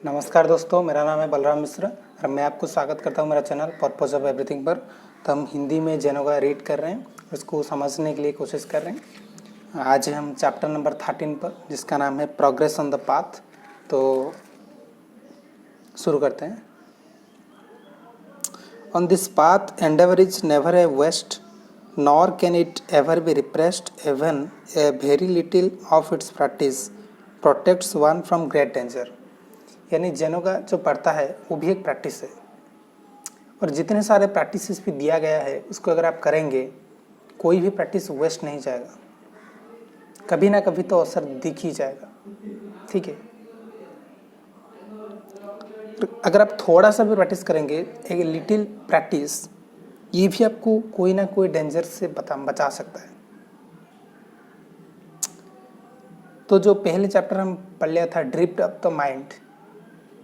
नमस्कार दोस्तों, मेरा नाम है बलराम मिश्रा और मैं आपको स्वागत करता हूं मेरा चैनल पर्पस ऑफ एवरीथिंग पर। तो हम हिंदी में जेनोगा रीड कर रहे हैं, उसको समझने के लिए कोशिश कर रहे हैं। आज हम चैप्टर नंबर 13 पर, जिसका नाम है प्रोग्रेस ऑन द पाथ। तो शुरू करते हैं। On this path endeavour is never a waste, nor can it ever be repressed, even a very little of its practice protects one from great danger. यानी जेनोगा जो पढ़ता है वो भी एक प्रैक्टिस है, और जितने सारे प्रैक्टिसेस भी दिया गया है उसको अगर आप करेंगे, कोई भी प्रैक्टिस वेस्ट नहीं जाएगा, कभी ना कभी तो अवसर दिख ही जाएगा। ठीक है, अगर आप थोड़ा सा भी प्रैक्टिस करेंगे, एक लिटिल प्रैक्टिस, ये भी आपको कोई ना कोई डेंजर से बचा सकता है। तो जो पहले चैप्टर हम पढ़ लिया था, ड्रिफ्ट ऑफ द माइंड,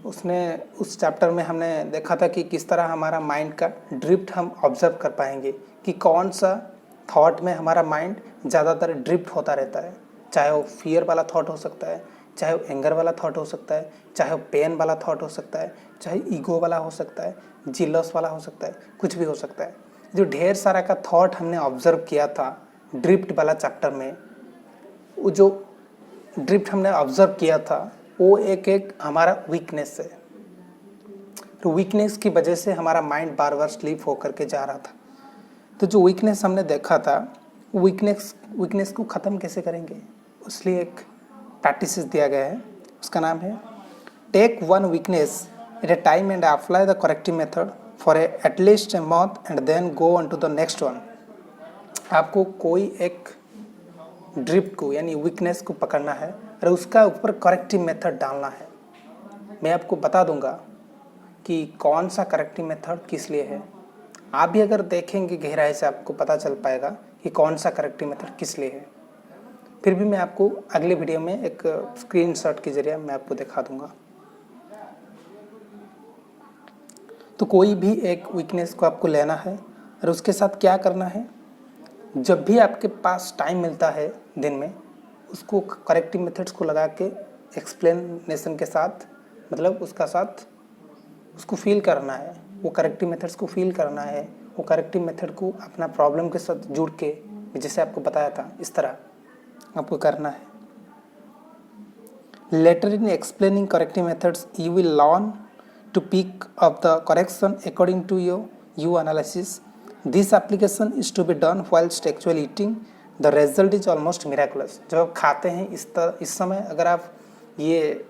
उस चैप्टर में हमने देखा था कि किस तरह हमारा माइंड का ड्रिफ्ट हम ऑब्जर्व कर पाएंगे कि कौन सा थॉट में हमारा माइंड ज़्यादातर ड्रिफ्ट होता रहता है। चाहे वो फियर वाला थॉट हो सकता है, चाहे वो एंगर वाला थॉट हो सकता है, चाहे वो पेन वाला थॉट हो सकता है, चाहे ईगो वाला हो सकता है, जिलस वाला हो सकता है, कुछ भी हो सकता है। जो ढेर सारा का थॉट हमने ऑब्जर्व किया था ड्रिफ्ट वाला चैप्टर में, वो जो ड्रिफ्ट हमने ऑब्जर्व किया था वो एक हमारा वीकनेस है। तो वीकनेस की वजह से हमारा माइंड बार बार स्लीप होकर के जा रहा था। तो जो वीकनेस हमने देखा था, वीकनेस को ख़त्म कैसे करेंगे, इसलिए एक प्रैक्टिस दिया गया है। उसका नाम है take one weakness at a time and apply the corrective method for at least a month and then go on to the next one. आपको कोई एक ड्रिफ्ट को यानी वीकनेस को पकड़ना है और उसका ऊपर करेक्टिव मेथड डालना है। मैं आपको बता दूंगा कि कौन सा करेक्टिव मेथड किस लिए है। आप भी अगर देखेंगे गहराई से, आपको पता चल पाएगा कि कौन सा करेक्टिव मेथड किस लिए है। फिर भी मैं आपको अगले वीडियो में एक स्क्रीनशॉट के जरिए मैं आपको दिखा दूंगा। तो कोई भी एक वीकनेस को आपको लेना है और उसके साथ क्या करना है, जब भी आपके पास टाइम मिलता है दिन में, उसको करेक्टिव मेथड्स को लगा के एक्सप्लेनेशन के साथ, मतलब उसका साथ उसको फील करना है, वो करेक्टिव मेथड्स को फील करना है, वो करेक्टिव मेथड को अपना प्रॉब्लम के साथ जुड़ के, जैसे आपको बताया था इस तरह आपको करना है। Later in explaining corrective methods you will learn to pick up the correction according to your analysis. This application is to be done whilst actually eating. The result is almost miraculous. जब आप खाते हैं इस समय अगर आप ये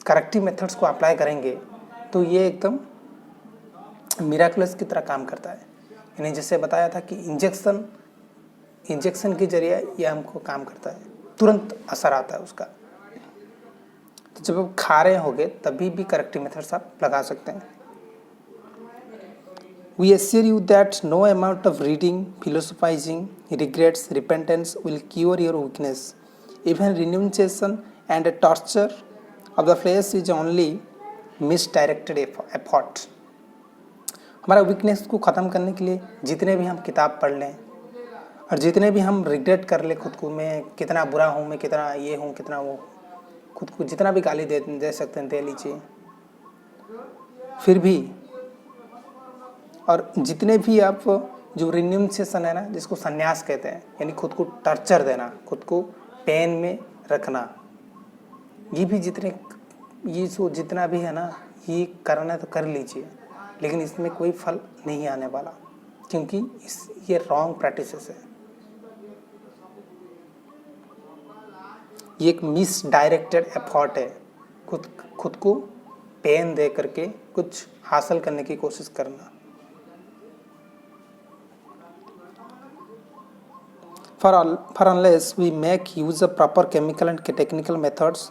corrective methods को अप्लाई करेंगे तो ये एकदम मिराकुलस की तरह काम करता है। यानी जैसे बताया था कि इंजेक्शन के जरिए ये हमको काम करता है, तुरंत असर आता है उसका। तो जब आप खा रहे होंगे तभी भी करेक्टिव मेथड्स आप लगा सकते हैं। We assure you that no amount of reading, philosophizing, regrets, repentance will cure your weakness. Even renunciation and a torture of the flesh is only misdirected effort. हमारा वीकनेस को ख़त्म करने के लिए जितने भी हम किताब पढ़ लें और जितने भी हम रिग्रेट कर ले खुद को, मैं कितना बुरा हूँ, मैं कितना ये हूँ, कितना वो, खुद को जितना भी गाली दे सकते हैं दे लीजिए, फिर भी। और जितने भी आप जो रिन्यूंसिएशन है ना, जिसको संन्यास कहते हैं, यानी खुद को टर्चर देना, खुद को पेन में रखना, ये भी जितना भी है ना, ये करना है तो कर लीजिए, लेकिन इसमें कोई फल नहीं आने वाला, क्योंकि ये रॉन्ग प्रैक्टिसेस है। ये एक मिसडायरेक्टेड एफर्ट है, खुद को पेन दे करके कुछ हासिल करने की कोशिश करना। For unless we make use of proper chemical and technical methods,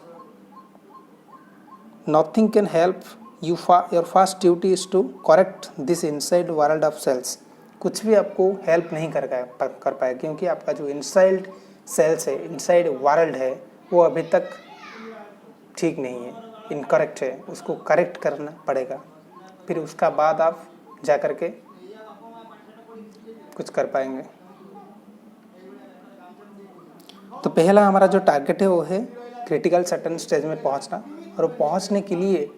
nothing can help you. Your first duty is to correct this inside world of cells. कुछ भी आपको हेल्प नहीं कर पाएगा, क्योंकि आपका जो इनसाइड सेल्स है, इनसाइड वर्ल्ड है, वो अभी तक ठीक नहीं है, इनकरेक्ट है, उसको करेक्ट करना पड़ेगा। फिर उसका बाद आप जा कर के कुछ कर पाएंगे। तो पहला हमारा जो टारगेट है वो है क्रिटिकल सर्टेन स्टेज में पहुंचना, और वो पहुंचने के लिए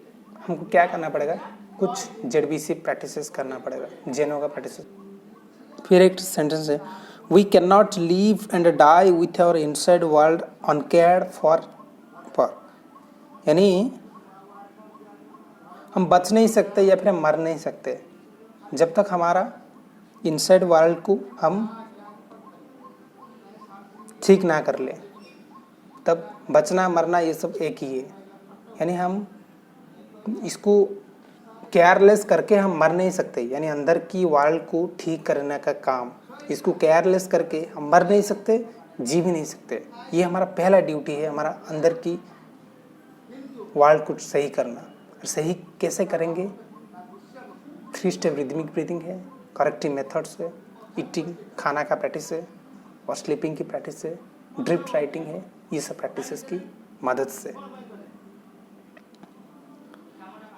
हमको क्या करना पड़ेगा, कुछ जेडबीसी प्रैक्टिसेस करना पड़ेगा, जेनो का प्रैक्टिस। फिर एक सेंटेंस है, we can not live and die with our inside world uncared for, यानी हम बच नहीं सकते या फिर हम मर नहीं सकते जब तक हमारा इनसाइड वर्ल्ड को हम ठीक ना कर ले। तब बचना मरना ये सब एक ही है, यानी हम इसको केयरलेस करके हम मर नहीं सकते, यानी अंदर की वर्ल्ड को ठीक करने का काम, इसको केयरलेस करके हम मर नहीं सकते, जी भी नहीं सकते। ये हमारा पहला ड्यूटी है, हमारा अंदर की वर्ल्ड को सही करना। और सही कैसे करेंगे, 3 स्टेप रिदमिक ब्रीदिंग है, करेक्टिव मेथड्स है, ईटिंग खाना का प्रैक्टिस है, और स्लीपिंग की प्रैक्टिस है, ड्रिफ्ट राइटिंग है, ये सब प्रैक्टिसेस की मदद से।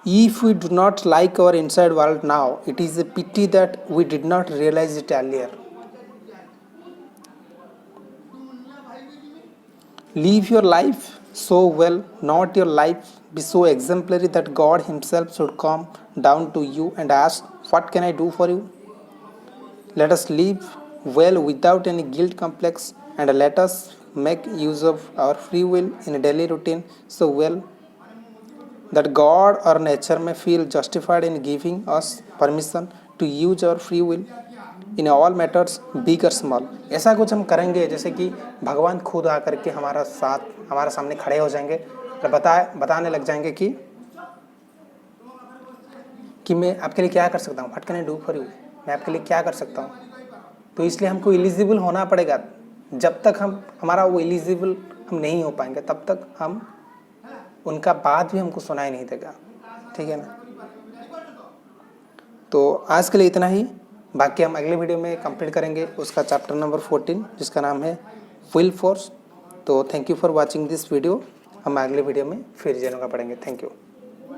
If we do not like our inside world now, it is a pity that we did not realize it earlier. Live your life so well, not your life be so exemplary that God Himself should come down to you and ask, "What can I do for you?" Let us live well without any guilt complex, and let us make use of our free will in a daily routine so well that God or nature may feel justified in giving us permission to use our free will in all matters big or small. ऐसा कुछ हम करेंगे जैसे कि भगवान खुद आकर के हमारा साथ हमारे सामने खड़े हो जाएंगे और बताने लग जाएंगे कि मैं आपके लिए क्या कर सकता हूँ, what can I do for you, मैं आपके लिए क्या कर सकता हूँ। तो इसलिए हमको एलिजिबल होना पड़ेगा। जब तक हमारा वो एलिजिबल हम नहीं हो पाएंगे तब तक हम उनका बात भी हमको सुनाई नहीं देगा, ठीक है ना। तो आज के लिए इतना ही, बाकी हम अगले वीडियो में कंप्लीट करेंगे उसका चैप्टर नंबर 14 जिसका नाम है विल फोर्स। तो thank you for watching this video. हम अगले वीडियो में फिर जेनो का पढ़ेंगे। Thank you.